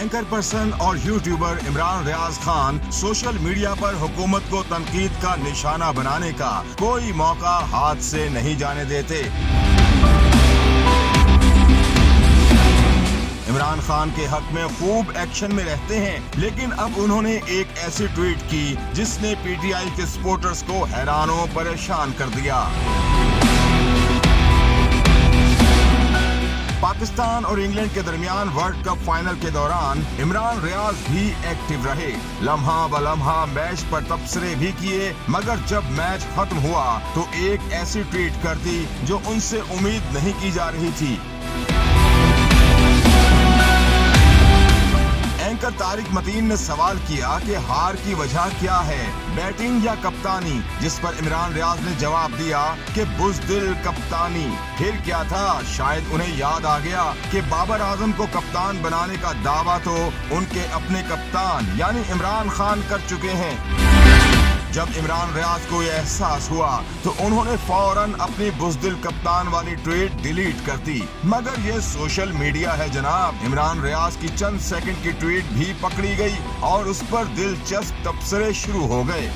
Anchor person اور YouTuber Imran ریاض Khan social media پر حکومت کو تنقید کا نشانہ بنانے کا کوئی موقع ہاتھ سے نہیں جانے دیتے۔ عمران خان کے حق میں خوب ایکشن میں رہتے ہیں، لیکن اب انہوں نے ایک ایسی ٹویٹ کی جس نے پی ٹی آئی کے سپورٹرز کو حیران و پریشان کر دیا۔ پاکستان اور انگلینڈ کے درمیان ورلڈ کپ فائنل کے دوران عمران ریاض بھی ایکٹیو رہے، لمحہ بلمحہ میچ پر تبصرے بھی کیے، مگر جب میچ ختم ہوا تو ایک ایسی ٹویٹ کر دی جو ان سے امید نہیں کی جا رہی تھی۔ اینکر طارق متین نے سوال کیا کہ ہار کی وجہ کیا ہے، بیٹنگ یا کپتانی، جس پر عمران ریاض نے جواب دیا کہ بزدل کپتانی۔ پھر کیا تھا، شاید انہیں یاد آ گیا کہ بابر اعظم کو کپتان بنانے کا دعویٰ تو ان کے اپنے کپتان یعنی عمران خان کر چکے ہیں۔ جب عمران ریاض کو یہ احساس ہوا تو انہوں نے فوراً اپنی بزدل کپتان والی ٹویٹ ڈیلیٹ کر دی، مگر یہ سوشل میڈیا ہے جناب۔ عمران ریاض کی چند سیکنڈ کی ٹویٹ بھی پکڑی گئی اور اس پر دلچسپ تبصرے شروع ہو گئے۔